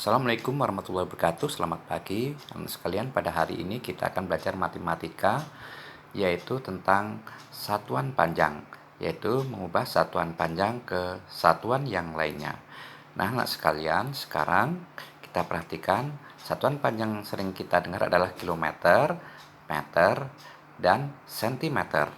Assalamualaikum warahmatullahi wabarakatuh. Selamat pagi anak sekalian. Pada hari ini kita akan belajar matematika, yaitu tentang satuan panjang, yaitu mengubah satuan panjang ke satuan yang lainnya. Nah anak sekalian, sekarang kita perhatikan satuan panjang sering kita dengar adalah kilometer, meter, dan sentimeter.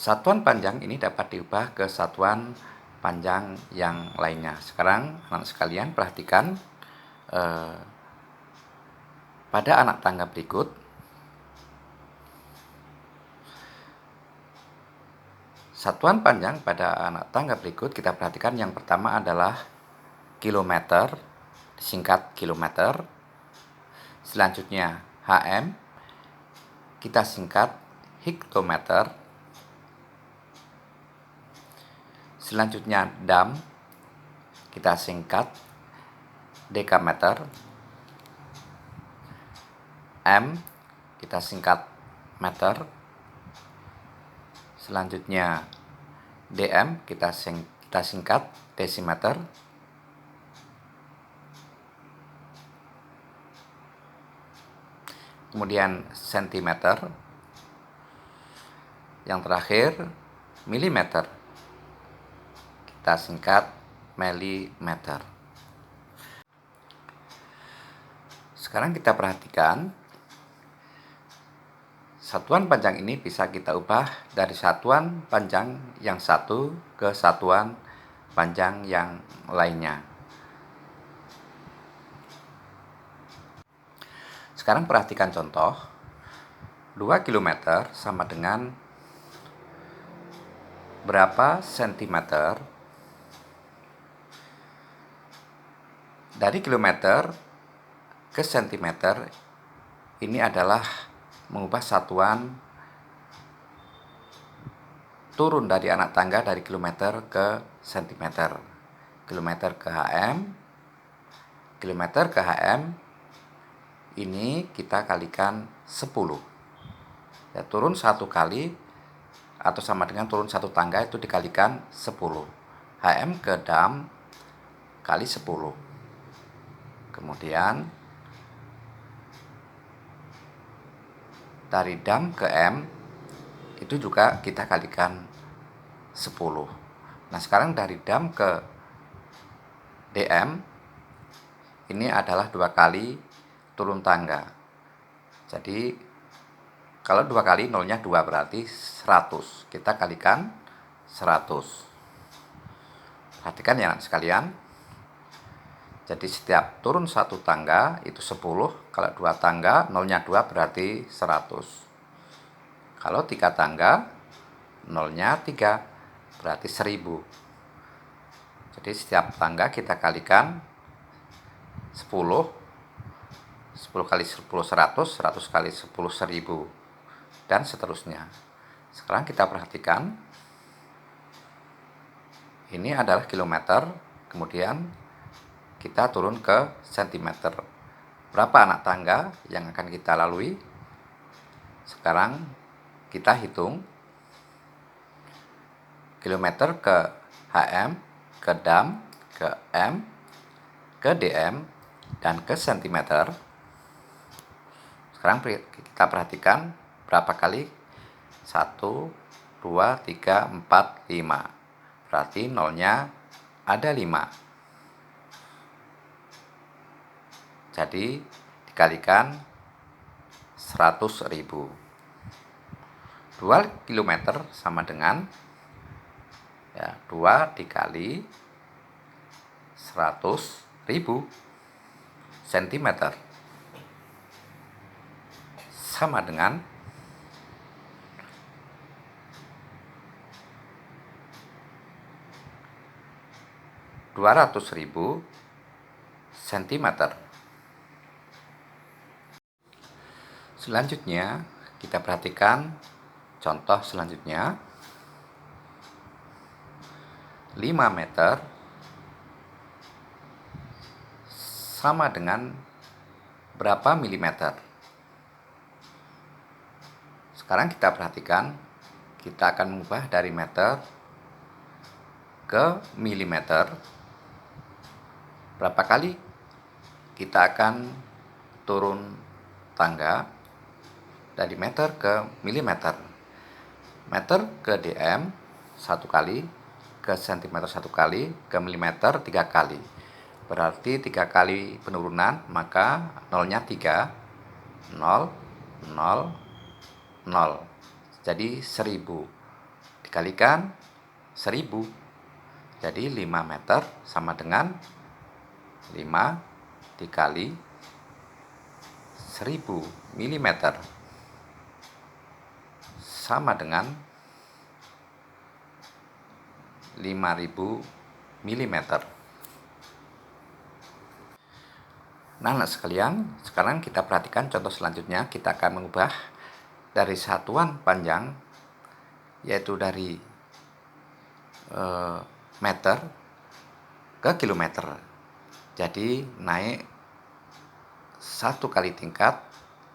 Satuan panjang ini dapat diubah ke satuan panjang yang lainnya. Sekarang anak sekalian perhatikan pada anak tangga berikut. Satuan panjang pada anak tangga berikut kita perhatikan yang pertama adalah kilometer, disingkat kilometer. Selanjutnya HM, kita singkat hektometer. Selanjutnya dam, kita singkat dekameter. M, kita singkat meter. Selanjutnya DM, kita singkat desimeter. Kemudian sentimeter. Yang terakhir milimeter, kita singkat milimeter. Sekarang kita perhatikan satuan panjang ini bisa kita ubah dari satuan panjang yang satu ke satuan panjang yang lainnya. Sekarang perhatikan contoh. 2 km sama dengan berapa sentimeter? Dari kilometer ke sentimeter ini adalah mengubah satuan turun dari anak tangga dari kilometer ke sentimeter. Kilometer ke HM, kilometer ke HM ini kita kalikan 10. Ya, turun satu kali atau sama dengan turun satu tangga itu dikalikan 10. HM ke dam kali 10. Kemudian dari dam ke M itu juga kita kalikan 10. Nah sekarang dari dam ke DM ini adalah 2 kali turun tangga. Jadi kalau 2 kali nolnya 2 berarti 100. Kita kalikan 100. Perhatikan ya sekalian. Jadi setiap turun satu tangga itu 10. Kalau 2 tangga nolnya 2 berarti 100. Kalau 3 tangga nolnya 3 berarti 1000. Jadi setiap tangga kita kalikan 10. 10 kali 10 100, 100 kali 10 1000, dan seterusnya. Sekarang kita perhatikan. Ini adalah kilometer, kemudian kita turun ke sentimeter. Berapa anak tangga yang akan kita lalui? Sekarang kita hitung. Kilometer ke HM, ke dam, ke M, ke DM, dan ke sentimeter. Sekarang kita perhatikan berapa kali? 1, 2, 3, 4, 5. Berarti nolnya ada 5. Jadi dikalikan 100.000. 2 km sama dengan 2 dikali 100.000 cm sama dengan 200.000 cm. Selanjutnya kita perhatikan contoh selanjutnya. 5 meter sama dengan berapa milimeter? Sekarang kita perhatikan kita akan mengubah dari meter ke milimeter. Berapa kali kita akan turun tangga dari meter ke milimeter. Meter ke dm 1 kali, ke sentimeter 1 kali, ke milimeter 3 kali. Berarti 3 kali penurunan, maka nolnya 3, 0, 0, 0. Jadi 1000 dikalikan 1000. Jadi 5 meter sama dengan 5 dikali 1000 milimeter sama dengan 5000 milimeter. Nah, anak sekalian, sekarang kita perhatikan contoh selanjutnya. Kita akan mengubah dari satuan panjang, yaitu dari meter ke kilometer. Jadi naik 1 kali tingkat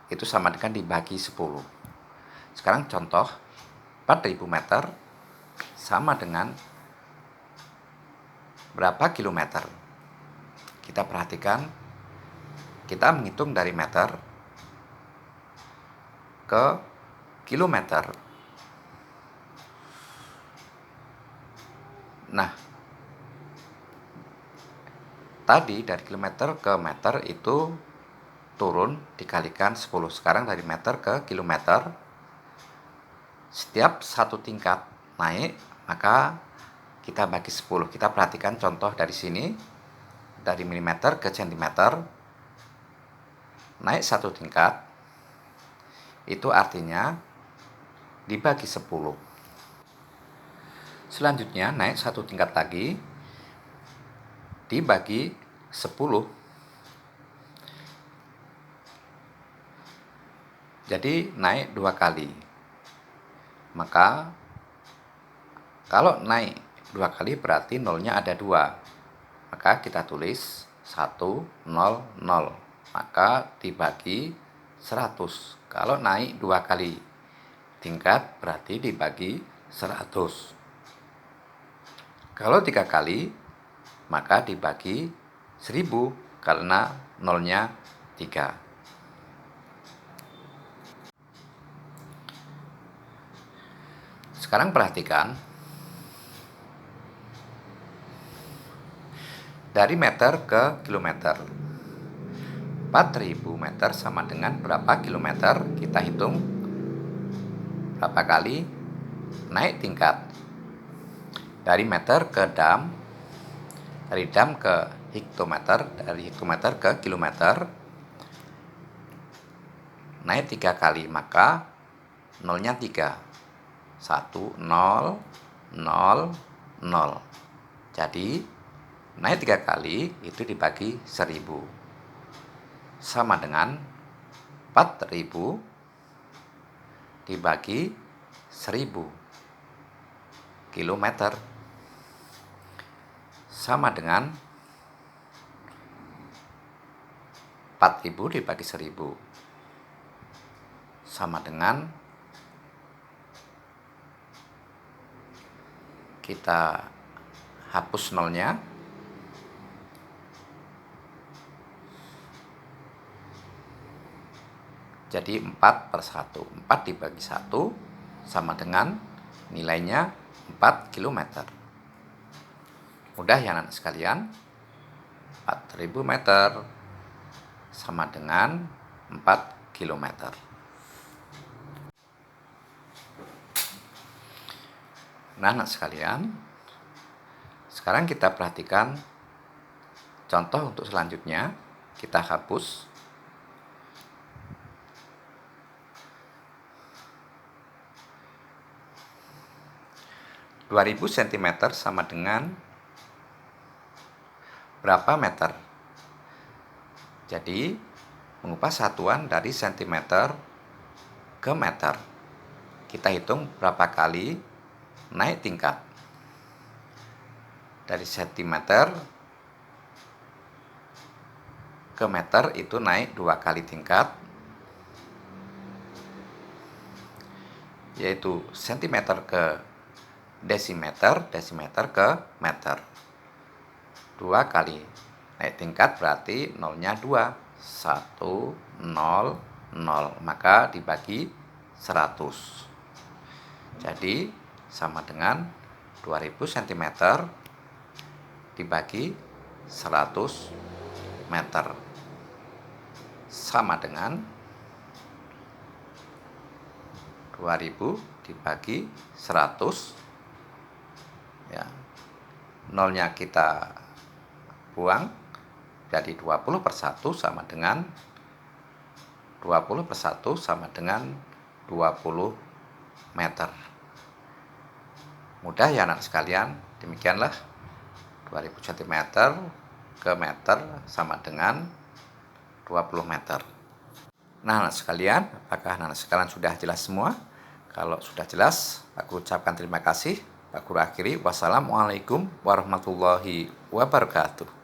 itu sama dengan dibagi 10. Sekarang contoh 4000 meter sama dengan berapa kilometer? Kita perhatikan, kita menghitung dari meter ke kilometer. Nah, tadi dari kilometer ke meter itu turun dikalikan 10. Sekarang dari meter ke kilometer, setiap 1 tingkat naik, maka kita bagi 10. Kita perhatikan contoh dari sini, dari milimeter ke centimeter, naik 1 tingkat, itu artinya dibagi 10. Selanjutnya naik 1 tingkat lagi, dibagi 10. Jadi naik 2 kali. Maka kalau naik 2 kali berarti nolnya ada 2. Maka kita tulis 1, 0, 0. Maka dibagi 100. Kalau naik 2 kali tingkat berarti dibagi 100. Kalau 3 kali, maka dibagi 1000 karena nolnya 3. Sekarang perhatikan, dari meter ke kilometer. 4000 meter sama dengan berapa kilometer? Kita hitung berapa kali naik tingkat. Dari meter ke dam, dari dam ke hektometer, dari hektometer ke kilometer, naik 3 kali, maka nolnya 3. 1, 0, 0, 0. Jadi naik 3 kali itu dibagi 1000 sama dengan 4000 dibagi 1000 kilometer sama dengan 4000 dibagi 1000 sama dengan, kita hapus nolnya, jadi 4/1. 4 dibagi 1 sama dengan nilainya 4 km. Mudah ya anak sekalian. 4000 meter sama dengan 4 km. Nah anak sekalian, sekarang kita perhatikan contoh untuk selanjutnya. Kita hapus. (2000 cm sama dengan berapa meter? Jadi mengubah satuan dari cm ke meter. Kita hitung berapa kali naik tingkat. Dari cm ke meter itu naik 2 kali tingkat. yaitu sentimeter ke desimeter, desimeter ke meter. 2 kali naik tingkat berarti nolnya 2. 1, 0, 0. Maka dibagi 100. Jadi sama dengan 2000 cm dibagi 100 meter. Sama dengan 2000 dibagi 100. Ya. Nolnya kita buang, jadi 20/1 sama dengan 20/1 sama dengan 20 meter. Mudah ya anak sekalian, demikianlah 2000 cm ke meter sama dengan 20 meter. Nah anak sekalian, apakah anak sekalian sudah jelas semua? Kalau sudah jelas, aku ucapkan terima kasih. Aku akhiri, wassalamualaikum warahmatullahi wabarakatuh.